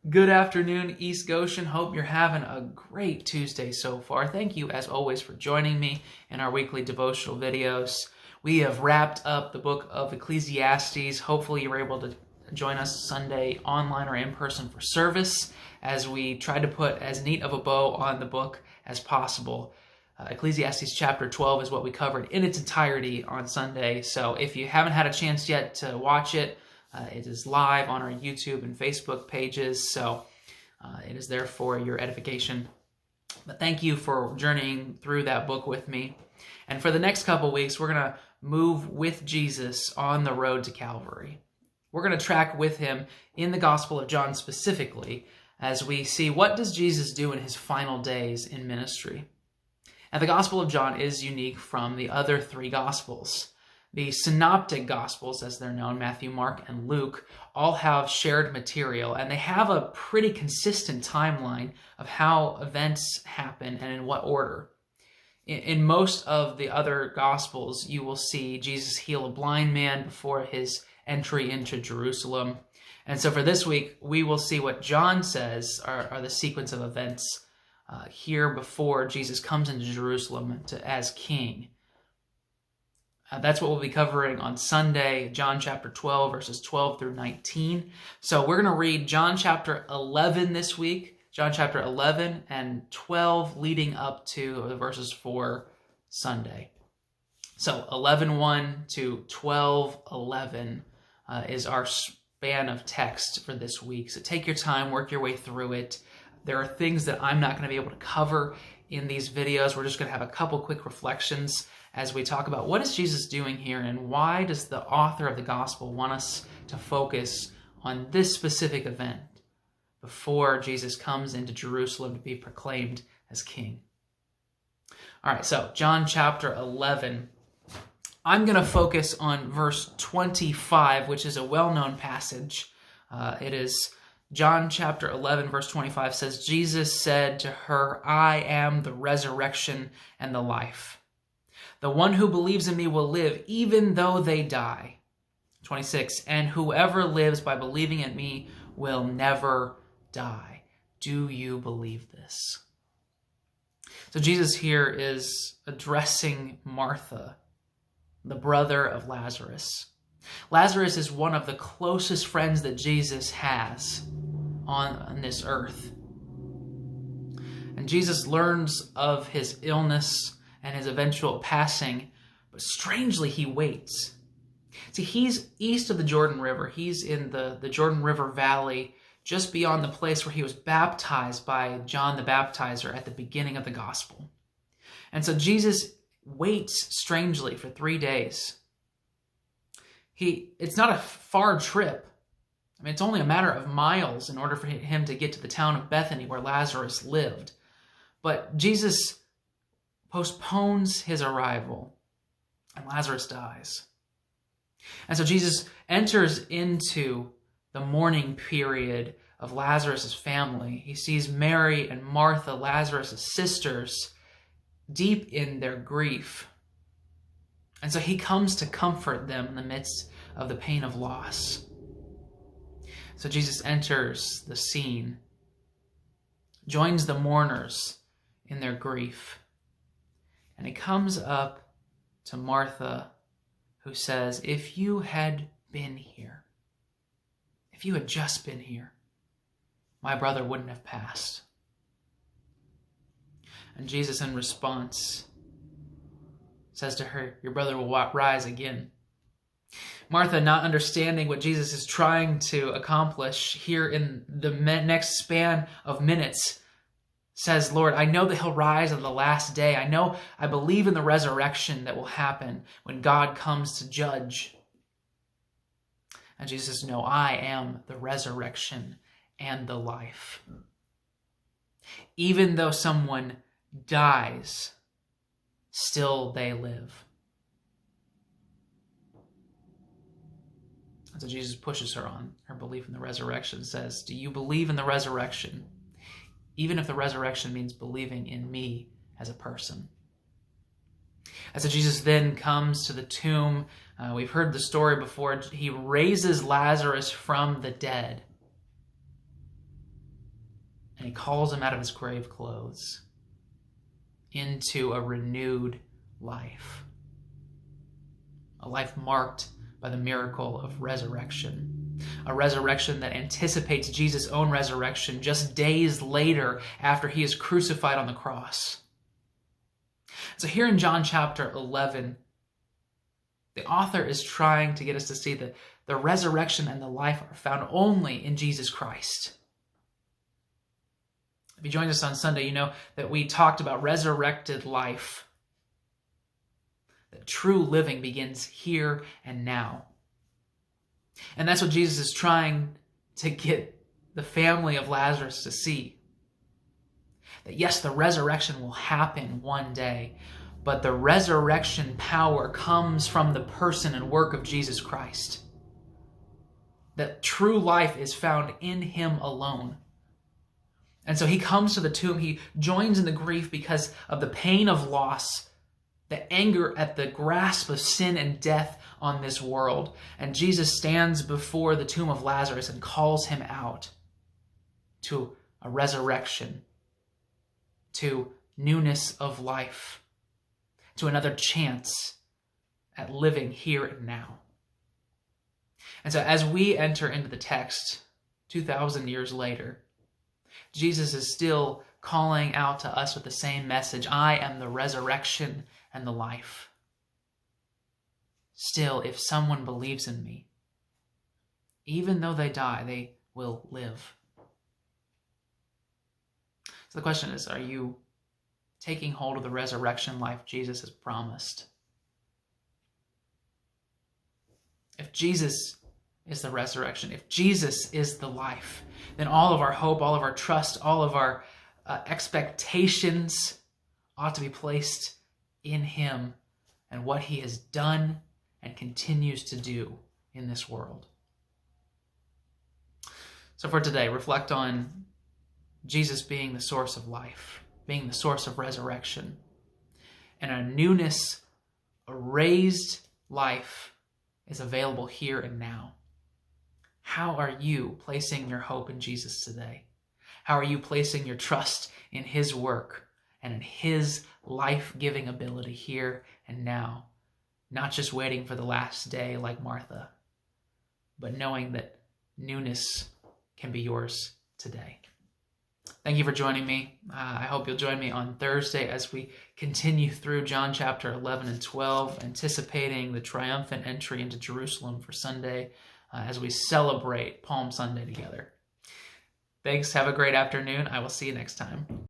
Good afternoon, East Goshen. Hope you're having a great Tuesday so far. Thank you, as always, for joining me in our weekly devotional videos. We have wrapped up the book of Ecclesiastes. Hopefully, you're able to join us Sunday online or in person for service as we try to put as neat of a bow on the book as possible. Ecclesiastes chapter 12 is what we covered in its entirety on Sunday. So if you haven't had a chance yet to watch it, it is live on our YouTube and Facebook pages, so it is there for your edification. But thank you for journeying through that book with me. And for the next couple weeks, we're going to move with Jesus on the road to Calvary. We're going to track with him in the Gospel of John specifically as we see what does Jesus do in his final days in ministry. And the Gospel of John is unique from the other three Gospels. The synoptic Gospels, as they're known, Matthew, Mark, and Luke, all have shared material, and they have a pretty consistent timeline of how events happen and in what order. In most of the other Gospels, you will see Jesus heal a blind man before his entry into Jerusalem. And so for this week, we will see what John says are the sequence of events here before Jesus comes into Jerusalem as king. That's what we'll be covering on Sunday, John chapter 12, verses 12 through 19. So we're going to read John chapter 11 this week, John chapter 11 and 12 leading up to the verses for Sunday. So 11:1 to 12:11 is our span of text for this week. So take your time, work your way through it. There are things that I'm not going to be able to cover in these videos. We're just going to have a couple quick reflections as we talk about what is Jesus doing here and why does the author of the gospel want us to focus on this specific event before Jesus comes into Jerusalem to be proclaimed as king. All right, so John chapter 11. I'm going to focus on verse 25, which is a well-known passage. It is John chapter 11, verse 25 says, Jesus said to her, I am the resurrection and the life. The one who believes in me will live even though they die. 26, and whoever lives by believing in me will never die. Do you believe this? So Jesus here is addressing Martha, the brother of Lazarus. Lazarus is one of the closest friends that Jesus has on this earth. And Jesus learns of his illness and his eventual passing, but strangely he waits. See, he's east of the Jordan River. He's in the Jordan River Valley, just beyond the place where he was baptized by John the Baptizer at the beginning of the gospel. And so Jesus waits strangely for 3 days. It's not a far trip. I mean, it's only a matter of miles in order for him to get to the town of Bethany where Lazarus lived. But Jesus postpones his arrival, and Lazarus dies. And so Jesus enters into the mourning period of Lazarus' family. He sees Mary and Martha, Lazarus' sisters, deep in their grief. And so he comes to comfort them in the midst of the pain of loss. So Jesus enters the scene, joins the mourners in their grief, and he comes up to Martha, who says, if you had been here, if you had just been here, my brother wouldn't have passed. And Jesus, in response, says to her, your brother will rise again. Martha, not understanding what Jesus is trying to accomplish here in the next span of minutes, says, Lord, I know that he'll rise on the last day. I believe in the resurrection that will happen when God comes to judge. And Jesus says, no, I am the resurrection and the life. Even though someone dies, still they live. And so Jesus pushes her on her belief in the resurrection, says, do you believe in the resurrection? Even if the resurrection means believing in me as a person. And so Jesus then comes to the tomb. We've heard the story before. He raises Lazarus from the dead. he calls him out of his grave clothes into a renewed life. A life marked by the miracle of resurrection. A resurrection that anticipates Jesus' own resurrection just days later after he is crucified on the cross. So here in John chapter 11, the author is trying to get us to see that the resurrection and the life are found only in Jesus Christ. If you joined us on Sunday, you know that we talked about resurrected life. That true living begins here and now. And that's what Jesus is trying to get the family of Lazarus to see. That yes, the resurrection will happen one day, but the resurrection power comes from the person and work of Jesus Christ. That true life is found in him alone. And so he comes to the tomb, he joins in the grief because of the pain of loss, the anger at the grasp of sin and death on this world. And Jesus stands before the tomb of Lazarus and calls him out to a resurrection, to newness of life, to another chance at living here and now. And so as we enter into the text 2,000 years later, Jesus is still calling out to us with the same message. I am the resurrection and the life. Still, if someone believes in me, even though they die, they will live. So the question is, are you taking hold of the resurrection life Jesus has promised? If Jesus is the resurrection, if Jesus is the life, then all of our hope, all of our trust, all of our expectations ought to be placed in him and what he has done and continues to do in this world. So for today, reflect on Jesus being the source of life, being the source of resurrection, and a newness, a raised life is available here and now. How are you placing your hope in Jesus today? How are you placing your trust in his work and in his life-giving ability here and now? Not just waiting for the last day like Martha, but knowing that newness can be yours today. Thank you for joining me. I hope you'll join me on Thursday as we continue through John chapter 11 and 12, anticipating the triumphant entry into Jerusalem for Sunday as we celebrate Palm Sunday together. Thanks. Have a great afternoon. I will see you next time.